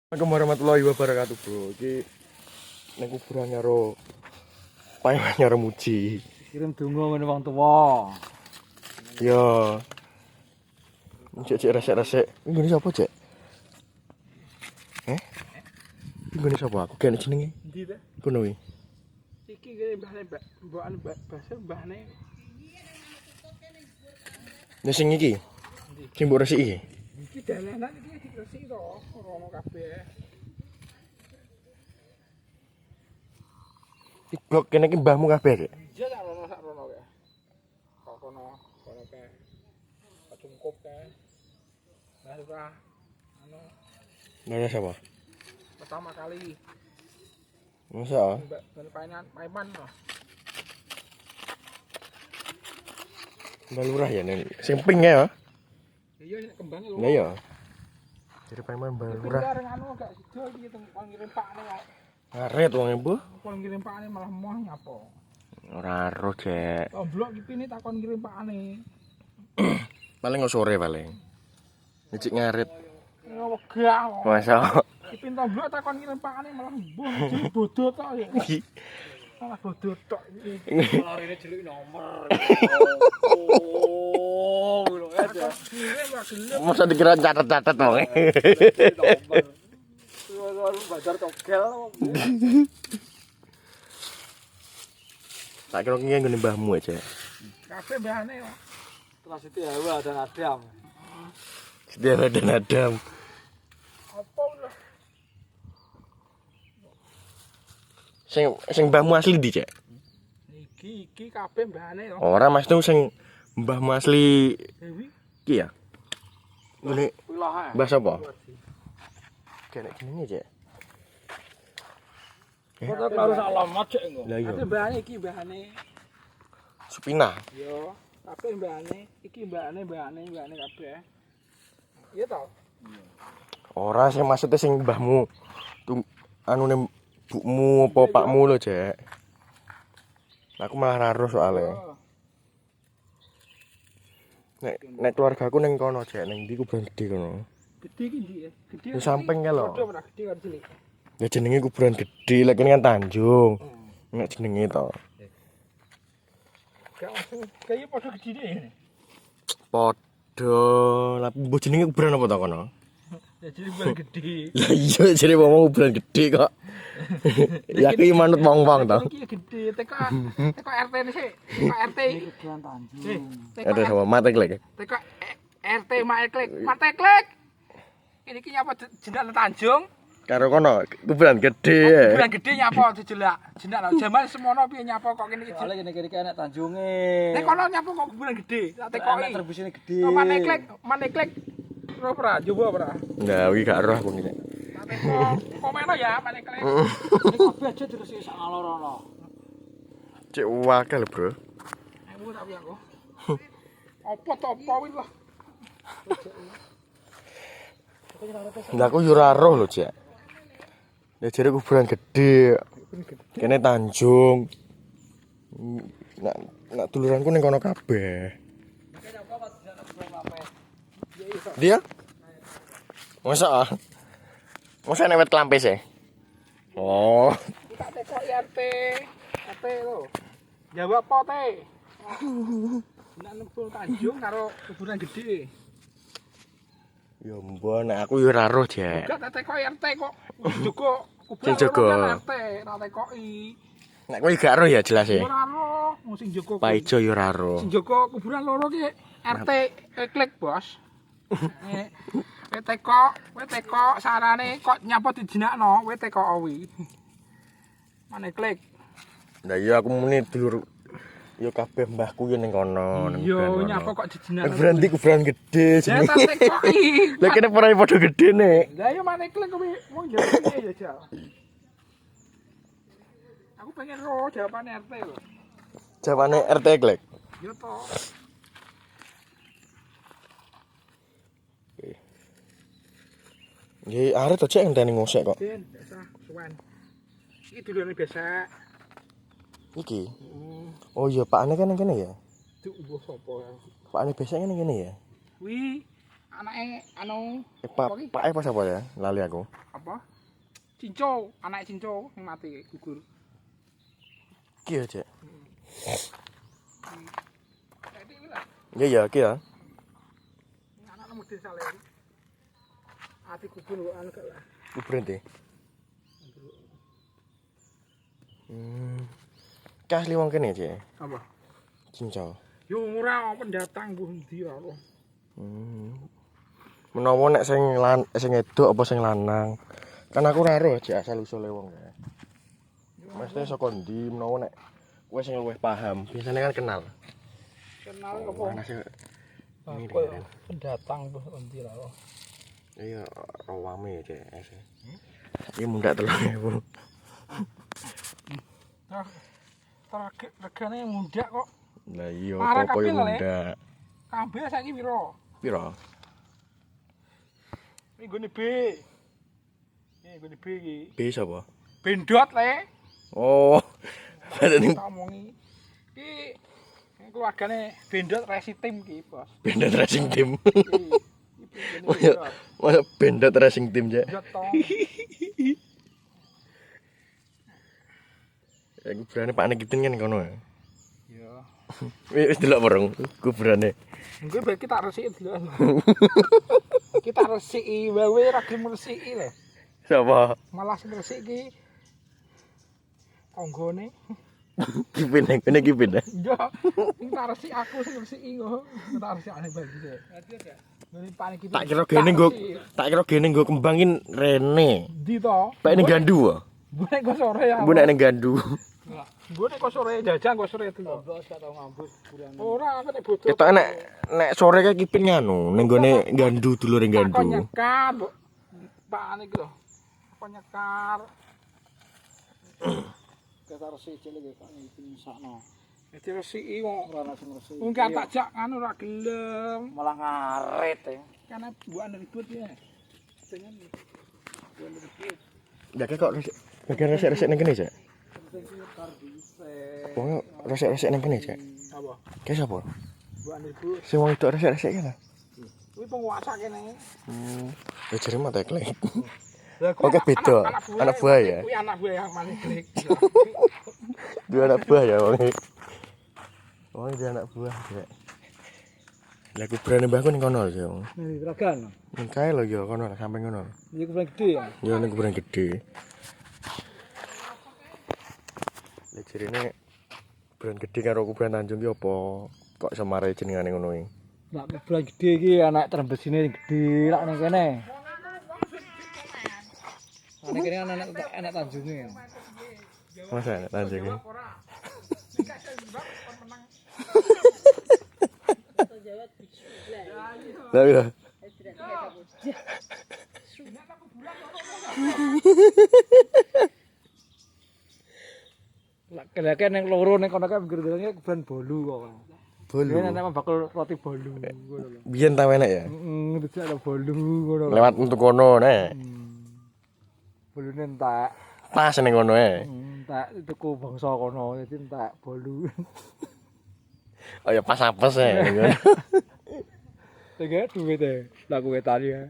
Assalamualaikum warahmatullahi wabarakatuh, bro. Iki ning kuburan karo payangan karo muji. Kirim donga ngene wong tuwa. Ya. Cek resek-resek. Nggone sapa, Cek? Nggone sapa? Aku kene jenenge. Endi ta? Kono iki. Iki kene mbahne mbokane basa mbahne. Nek sing iki. Sing mbok resiki iki. Iki dalanan iki diresiki to, rono kabeh. Iki blok kene iki mbahmu kabeh, Cek. Iya sak rono kae. Kok kono kae. Cungkup kae. Nah, ora anu Nanya sapa? pertama kali Masa? Mbak Paiman loh. Mbak Lurah ya nek sing pink ya. Iya nek kembang lho. Lah ya. Jadi Paiman Mbak Lurah. Areng anu gak sida iki teng ngirim pakne kok. Ngaret wong Bu. Kon ngirim pakne malah moh nyapo. Ora ero, Cek. Tomblok iki pine takon ngirim pakne. Paling sore paling. Nicik ngaret. Ya wegah kok. Masa? Ipin tomblok takon ngirim pakane malah mbuh jadi bodoh tok ya. Malah bodoh tok iki. Larine jelik nomor. Oh, ngono aja. Masa dikira catet-catet wong. Nomor. Lu bazar togel. Tak kira ngene ngene mbahmu aja. Kabeh mbahane kok. Terus itu Hawa dan Adam. Setia dan Adam. Apa lho? Sing mbahmu asli ndi, Cek? Iki kabeh mbahane kok. Ora Mas tuh sing mbahmu asli Dewi iki ya. Ngene wilaha. mbah sapa? Kene jenenge, Cek. Kota harus alamat cek engko. Lah iya. Ate mbahane iki mbahane. Supina. Yo, kabeh mbahane, iki mbahane kabeh. Iya to? Ora sing maksudnya sing mbahmu tuh anune bukmu apa pakmu lho, Cek. Aku malah raruh soalnya. Nek keluargaku ning kono, Cek, ning ndi kuburan gede kono. Gede iki ndi ya? Gede. Di samping ya lho. Padha ora gede karo cilik. Ya jenenge kuburan gede, lek kene kan Tanjung. Nek jenenge to. Gak langsung kaya padha gede ini. Padha, lah mbok jenenge kuburan apa to kono? Ya jadi bukan gede. Lah iya jare ngomong kuburan gede kok. Ya ki manut wong-wong to. Iki gede, teko RT ini sih. Teko RT. Kuburan Tanjung. Ada sama mate klek. Teko RT Mate klik. Ini ki nyapa jendak Tanjung. Karo kono kuburan gede. Kuburan gede nyapa dijelak. Jendak lho jaman semono piye nyapa kok kene iki. Soale kene kiri enak Tanjunge. Nek kono nyapa kok kuburan gede. Tak tekoki. Enak terbusine gede. Oh, Mane klik. Ora ora, coba ora. Nah, iki gak roh aku iki. Tak teko komeno ya Mane klik. Ini kabeh aja diresiki sak ngalor-ono. Cek wakil, Bro. Ayo tapi aku. Apa to apa wis lah. Lah aku yo ora roh lho, Cek. Ya jare kuburan gede. Kene Tanjung. Nak duluranku ning kono kabeh. Dia? Masa? Masa nek wet klampis e? Oh. Tak teko RT. RT lho. Jawab apa te? Nek nembung Tanjung karo kuburan gede. Ya mbon nek aku yo ora roh, Cek. Gak tak teko RT kok. Jogo kuburan Sing jaga. RT, tak tekoki. Nek kowe gak roh ya jelas e. Ora roh, sing jogo. Pak Ijo yo ora roh. Sing jogo kuburan loro ki RT klik, Bos. Kowe teko sarane kok nyapa dijinakno, kowe teko owi. Mane klik. Lah iya aku muni dulur yo kabeh mbahku yo ning kono. Yo nyapa kok dijinakno. Berhenti kuburan gede Ya jenenge. tak tekoki. Lah kene padha gede nek. Lah yo mane klik kowe wong jawab piye ya, Jal. Aku pengen roh jawabane RT lho. Jawane RT klek. Yo to. Nggih, arep to Cek ngenteni ngosek kok. Den, biasa suwan. Iki dulure biasa. Iki. Oh iya, pakane kan ning kene ya. Duh, mbuh sapa ya. Pakane biasanya ning kene ya. Kuwi anake anu Pak apa sapa ya? Lali aku. apa apa? Cinco, anak cinco yang mati gugur. Ki ya, Cek. Jadi lah, Iya ya, ki ya. anak model saler. Ati gugur kok anu gak lah. Ku berhenti. Kas li wong kene, Cek. Apa? Cincau. Yo ora pendatang ku ndi ora. Menawa nek sing edok apa sing lanang. Kan aku ora ero Cek asal usule wong ya. Mesti saka ndi menawa nek kowe sing luwih paham, biasanya kan kenal. Kenal apa? Mana sih? Ini Aku kan. pendatang ku ndi ora. Iya, rawame Cek. Iki mundak 3.000. Regane mundak kok. Lah iya, Parah apa yo kabeh lho, Le. mundak. Kabeh saiki piro? Piro? Iki nggone B. Iki nggone B iki. B sapa? Bendot le. Oh. Badane Tak omongi. Iki keluargane Bendot Racing Team iki, Bos. Bendot Racing Team. Iki Bendot. Masa Bendot Racing Team, Cek. Bendot tong. Ya kuburane Pak Nikitin kan kono ya. Iya. Wis delok bareng kuburane. Engko bae kita resiki dulu. Kita resiki wae ra gelem resiki lho. Siapa? Malah sing resiki tanggane. Kipin ini kipin ya. Iya. Sing tak resiki aku sing resiki kok. Tak resiki ane bae iki. Ngerti ya? Nuri panik iki. Tak kira gene nggo kembangin Rene. Ndi to? Pak ini gandu ah. Gue kok sore ya. Bu nek ning gandu. Gue kok sore jajan kok sore itu. Bos gak tau ngambus bulan. Ora aku nek bodoh. Ketok nek sore kae kipin nganu ning gone gandu dulure Kok gandu. nyekar, Mbok. Pak ane iki lho. Kok nyekar. Kita resik cilik kok iki sakno. Dadi resiki kok. Ora ana sing resik. Wong gak tak jak anu ora gelem. Malah ngaret ya. Karena buan ribut ya. Dengan buan ribut. Ya kok resik ning kene, Cek. Sing tar dhisik. Wong resik ning kene, Cek. Apa? Ki sapa? Buan ribut. Sing wong itu resik kene. Kuwi penguasa kene. Ya jare mate klek. Lah Oke, beda. Anak buah ya. Kuwi anak buah yang paling klik. Dua anak buah ya wong. Wong dia anak buah, Cek. Lah kuburane mbahku ning kono lho, Cek. Nih Ragan. Ning kae lho ya kono sampe kono. Iki kuburan gede ya. Ya ning kuburan gede. Lah jarine kuburan gede karo kuburan Tanjung ki apa kok semare jenengane ngono iki? Lah kuburan gede iki anak trembesine gede lak ning kene. Ning kene kan anak Tanjunge. Masa Tanjung iki? Lah ya. Lah keleke ning loro ning kono kae pinggir-pinggirnya kuburan bolu kok. Bolu. Ini nanti bakal roti bolu ngono lho. Biyen ta enek ya? Heeh, bisa ada bolu ngono lho. Lewat untuk kono nek. Bolune entek. Pas ning kono ae. Entek tuku bangsa kono dadi entek bolu. Oh ya pas apes ya. Tega duit e. Lah kowe tani ya.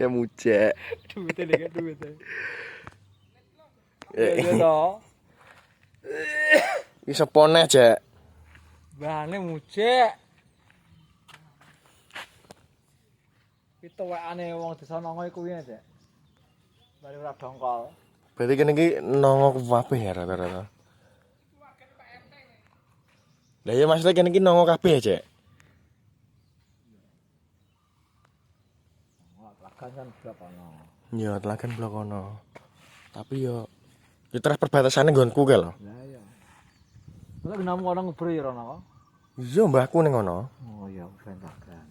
Ya mujek. Duit e nek duit e. Eh, Ya to. iso poneh, Cek. Bahane mujek. Itu waane wong desa nongo iku ya, Cek. Bali ora dongkol. Berarti kene iki nongo kabeh ya rata-rata. Lah ya maksudnya kene iki nongo kabeh, Cek. Lagan kan blok ono. Ya, telagan blok kono. Tapi yo terus perbatasannya nggonku ke lho. Lah iya. Lah genamu orang ngubur ya rono kok. Iya, mbahku ning kono. Oh iya, ben lagan.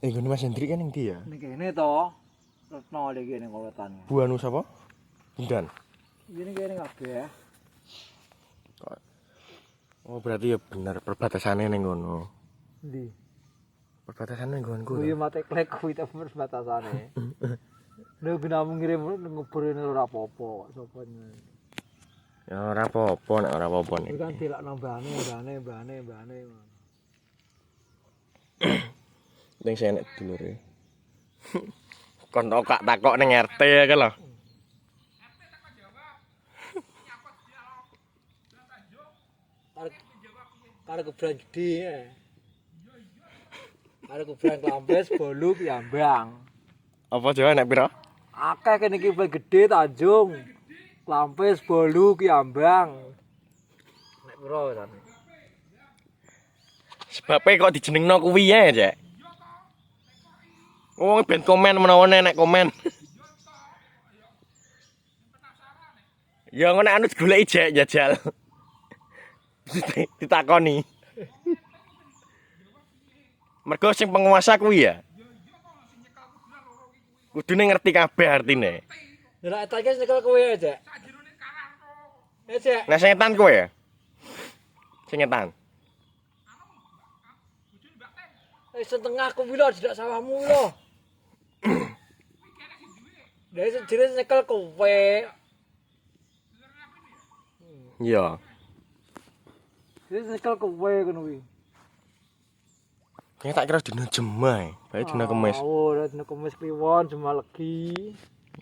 Ngene Mas Hendrik kan ning ndi ya? Ning kene to. Retno iki ning wetan. Bu anu sapa? Bundan. Iki ning kene kabeh. Oh, berarti ya bener perbatasannya ning kono. Ndi? Perbatasannya ning nggonku. Kuwi mate klek kuwi ta batasane. Lha genamu ngirim ngubur ora apa-apa kok sapa. Ya ora apa-apa nek ora apa-apa nek. Kuwi kan delok mbane. Ning senek dulure. Kon takok ning RT ya kan lho. Karo kuburan gede ya. Karo kuburan Klampes, Bolu, Piambang. Apa Jawa nek pira? Akeh kene iki kuburan gede Tanjung. Klampes, Bolu, Piambang. Nek pira jane? Sebabe kok dijenengno kuwi ya, Cek. Wong ben komen menawa nek komen. Ya ngono anu digoleki Cek jajal. Ditakoni. Mergo sing penguasa kuwi ya. Kudune ngerti kabeh artine. Lah tak iki nyekel kowe ya, Cek. Cek. Nah sing ngetan kowe ya. Sing ngetan. Setengah aku wilo tidak sawahmu lho. Dari sejene nyekel kowe. Iya. Wis nyekel kowe ngono kuwi. Kayaknya tak kira dina Jemai, bae dina Kemis. Oh, dina Kemis kliwon Jema legi.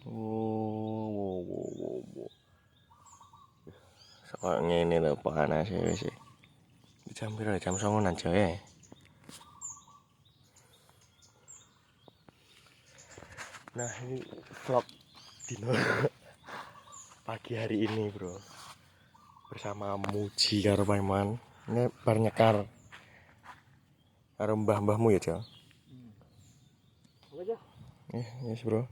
Oh. Sok ngene lho panase wis. Jam pira? Jam 09.00 Jawa. Nah, ini vlog dino pagi hari ini, Bro. Bersama Muji karo Paiman. Ini bar nyekar. Karo mbah-mbahmu ya, Jo. Oke, Yes, Bro.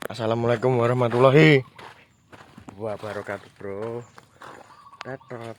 Assalamualaikum warahmatullahi wabarakatuh, Bro. Tetot.